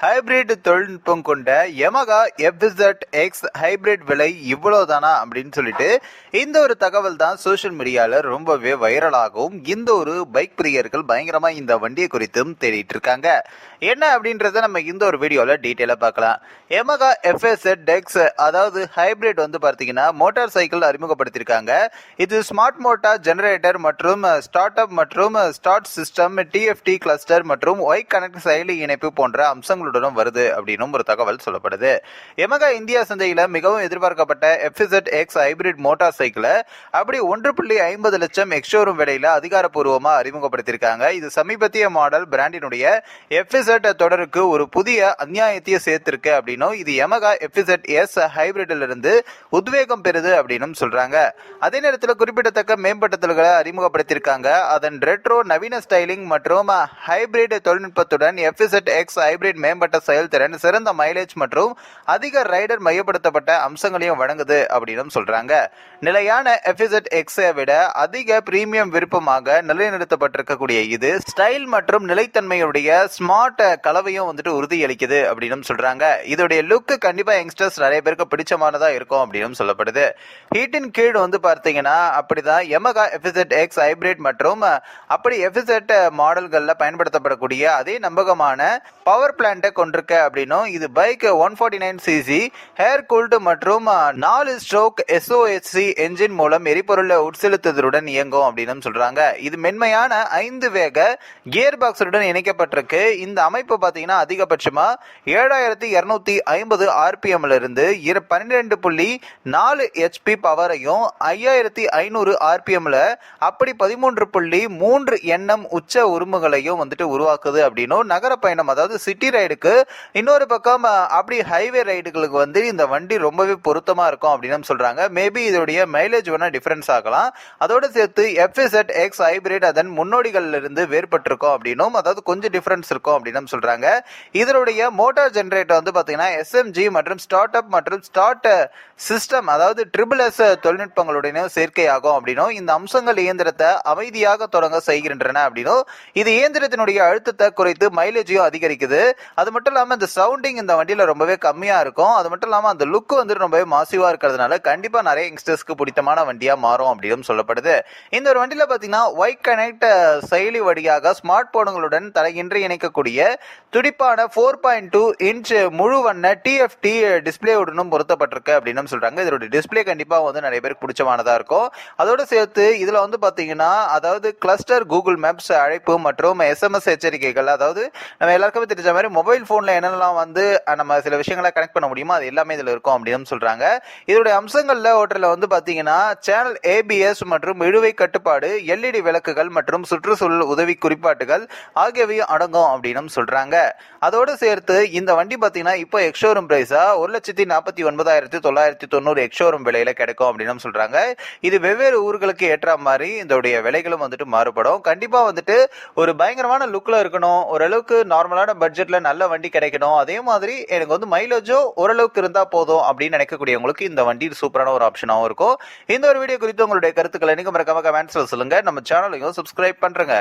Hybrid தொழில்நுட்பம் கொண்ட Yamaha FZ X hybrid விலை இவ்வளவுதானா அப்படின்னு சொல்லிட்டு இந்த ஒரு தகவல் தான் சோஷியல் மீடியால ரொம்பவே வைரலாகவும் இந்த ஒரு பைக் பிரியர்கள் பயங்கரமா இந்த வண்டியை குறித்தும் தேடிட்டு இருக்காங்க. என்ன அப்படின்றத நம்ம இந்த ஒரு வீடியோல டீட்டெயிலா பார்க்கலாம். யமகா எஃப்இசட் எக்ஸ் அதாவது ஹைபிரிட் வந்து பார்த்தீங்கன்னா மோட்டார் சைக்கிள் அறிமுகப்படுத்தியிருக்காங்க. இது ஸ்மார்ட் மோட்டார் ஜெனரேட்டர் மற்றும் ஸ்டார்ட் அப் மற்றும் ஸ்டார்ட் சிஸ்டம் டிஎஃப்டி கிளஸ்டர் மற்றும் ஒய் கனெக்ட் செயலி இணைப்பு போன்ற அம்சங்களுடன் வருது அப்படின்னு ஒரு தகவல் சொல்லப்படுது. யமகா இந்தியா சந்தையில மிகவும் எதிர்பார்க்கப்பட்ட எஃப்இசட் எக்ஸ் ஹைபிரிட் மோட்டார் சைக்கிளை அப்படி 1.50 லட்சம் எக்ஸ்ஷோரூம் விலையில அதிகாரப்பூர்வமா அறிமுகப்படுத்தியிருக்காங்க. இது சமீபத்திய மாடல் பிராண்டினுடைய எஃப்இசட் தொடருக்கு ஒரு புதிய அத்தியாயத்தை சேர்த்திருக்கு அப்படின்னும் இது யமகா எஃப்இசட் எஸ் ஹைபிரிட்ல இருந்து உத்வேகம் பெறுது அப்படின்னு சொல்றாங்க. அதே நேரத்தில் குறிப்பிடத்தக்க மேம்படுத்தல்களை அறிமுகப்படுத்தியிருக்காங்க. அதன் ரெட்ரோ நவீன ஸ்டைலிங் மற்றும் ஹைபிரிட் தொழில்நுட்பத்துடன் எஃப்இசட் எக்ஸ் ஹைபிரிட் மேம்பட்ட செயல்திறன், சிறந்த மைலேஜ் மற்றும் அதிக ரைடர் மையப்படுத்தப்பட்ட அம்சங்களையும் வழங்குது அப்படின்னு சொல்றாங்க. நிலையான எஃப்இசட் எக்ஸை விட அதிக பிரீமியம் விருப்பமாக நிலைநிறுத்தப்பட்டிருக்கக்கூடிய இது ஸ்டைல் மற்றும் நிலைத்தன்மையுடைய ஸ்மார்ட் கலவையும் வந்துட்டு உறுதியளிக்குது அப்படின்னு சொல்றாங்க. இதோடைய லுக் கண்டிப்பா யங்ஸ்டர்ஸ் நிறைய பேருக்கு பிடிச்சமானதா இருக்கும் அப்படின்னு சொல்லப்படுது. ஹீட்டின் கீழ் வந்து பார்த்தீங்கன்னா அப்படிதான் யமகா எஃப்இசட் எக்ஸ் ஹைபிரிட் மற்றும் அப்படி எஃப்இசட் மாடல்கள்ல பயன்படுத்தப்படக்கூடிய அதே நம்பகமான பவர் பிளான்ட்டை கொண்டிருக்க அப்படின்னும் இது பைக் 149cc ஹேர் கூல்டு மற்றும் 4 ஸ்ட்ரோக் எஸ்ஓஎச்சி என்ஜின் மூலம் எரிபொருளை உட்செலுத்துதலுடன் இயங்கும் அப்படின்னு சொல்றாங்க. இது மென்மையான 5 வேக கியர் பாக்ஸுடன் இணைக்கப்பட்டிருக்கு. இந்த அமைப்பு பார்த்தீங்கன்னா அதிகபட்சமா 7250 ஆர்பிஎம்ல இருந்து 12.4 ஹெச்பி பவரையும் 5500 ஆர்பிஎம்ல அப்படி 13.3 என்எம் உச்ச உருமுகளையும் வந்துட்டு உருவாக்குது அப்படின்னும் நகர பயணம் அதாவது சிட்டி ரைடுக்கு இன்னொரு பக்கம் அப்படி ஹைவே ரைடுகளுக்கு வந்து இந்த வண்டி ரொம்பவே பொருத்தமா இருக்கும் அப்படின்னு சொல்றாங்க. மேபி இதோடைய மைலேஜ் வேணா டிஃபரன்ஸ் ஆகலாம். அதோடு சேர்த்து எஃப்இசட் எக்ஸ் ஹைபிரிட் அதன் முன்னோடிகள்ல இருந்து வேறுபட்டிருக்கும் அப்படின்னும் அதாவது கொஞ்சம் டிஃபரன்ஸ் இருக்கும் அப்படின்னு சொல்றாங்க. இதனுடைய மோட்டார் ஜெனரேட்டர் வந்து பாத்தீங்கன்னா எஸ்எம்ஜி மற்றும் ஸ்டார்ட் அப் மற்றும் ஸ்டார்ட் சிஸ்டம் அதாவது ட்ரிபிள் எஸ் தொழில்நுட்பங்களுடைய சேர்க்கையாகும் அப்படின்னும் இந்த அம்சங்கள் இயந்திரத்தை அமைதியாக தொடங்க செய்கின்றன அப்படின்னும் இது இயந்திரத்தினுடைய அழுத்தத்தை குறைத்து மைலேஜையும் அதிகரிக்குது. அது மட்டும் இல்லாமல் இந்த சவுண்டிங் இந்த வண்டியில ரொம்பவே கம்மியா இருக்கும். அது மட்டும் இல்லாமல் அந்த லுக் வந்து ரொம்பவே மாசிவா இருக்கிறதுனால கண்டிப்பா நிறைய யங்ஸ்டர்ஸ்க்கு பிடித்தமான வண்டியா மாறும் அப்படின்னு சொல்லப்படுது. இந்த ஒரு வண்டியில பாத்தீங்கன்னா ஒய் கனெக்ட் செயலி வழியாக ஸ்மார்ட் போனுங்களுடன் தலையின்றி இணைக்கக்கூடிய துடிப்பான 4.2 இன்ச் முழு வண்ண டிஎஃப்டி டிஸ்பிளேவுடனும் பொருத்தப்பட்டிருக்கு அப்படின்னு சொல்றாங்க. இதோட டிஸ்பிளே கண்டிப்பா வந்து நிறைய பேருக்கு பிடிச்சமானதா இருக்கும். அதோட சேர்த்து இதுல வந்து பாத்தீங்கன்னா அதாவது கிளஸ்டர், கூகுள் மேப்ஸ் அழைப்பு மற்றும் எஸ்எம்எஸ் எச்சரிக்கைகள் அதாவது நம்ம எல்லாருக்குமே தெரிஞ்ச மாதிரி மொபைல் போன்ல என்னென்னலாம் வந்து நம்ம சில விஷயங்களை கனெக்ட் பண்ண முடியுமோ அது எல்லாமே இதுல இருக்கும் அப்படின்னு சொல்றாங்க. இதோட அம்சங்கள்ல ஒன்றில் வந்து பாத்தீங்கன்னா சேனல் ஏபிஎஸ் மற்றும் இழுவை கட்டுப்பாடு, எல்இடி விளக்குகள் மற்றும் சுற்றுச்சூழல் உதவி குறிப்பாட்டுகள் ஆகியவை அடங்கும் அப்படின்னு சொல்றாங்க. அதோடு சேர்த்து இந்த வண்டி பாத்தீங்கன்னா இப்போ எக்ஸ்ஷோரூம் பிரைஸா 1,49,990 எக்ஸ்ஷோரூம் விலையில கிடைக்கும் அப்படின்னு சொல்றாங்க. இது வெவ்வேறு ஊர்களுக்கு ஏற்ற மாதிரி இதோடைய விலைகளும் வந்துட்டு மாறுபடும். கண்டிப்பா வந்துட்டு ஒரு பயங்கரமான லுக்ல இருக்கணும், ஓரளவுக்கு நார்மலான பட்ஜெட்ல நல்ல வண்டி கிடைக்கணும், அதே மாதிரி எனக்கு வந்து மைலேஜோ ஓரளவுக்கு இருந்தா போதும் அப்படின்னு நினைக்கக்கூடியவங்களுக்கு இந்த வண்டி சூப்பரான ஒரு ஆப்ஷனாகவும் இருக்கும். இந்த ஒரு வீடியோ குறித்து உங்களுடைய கருத்துக்களை நீங்க மறக்காம கமெண்ட்ஸ்ல சொல்லுங்க. நம்ம சேனலையும் சப்ஸ்கிரைப் பண்றேங்க.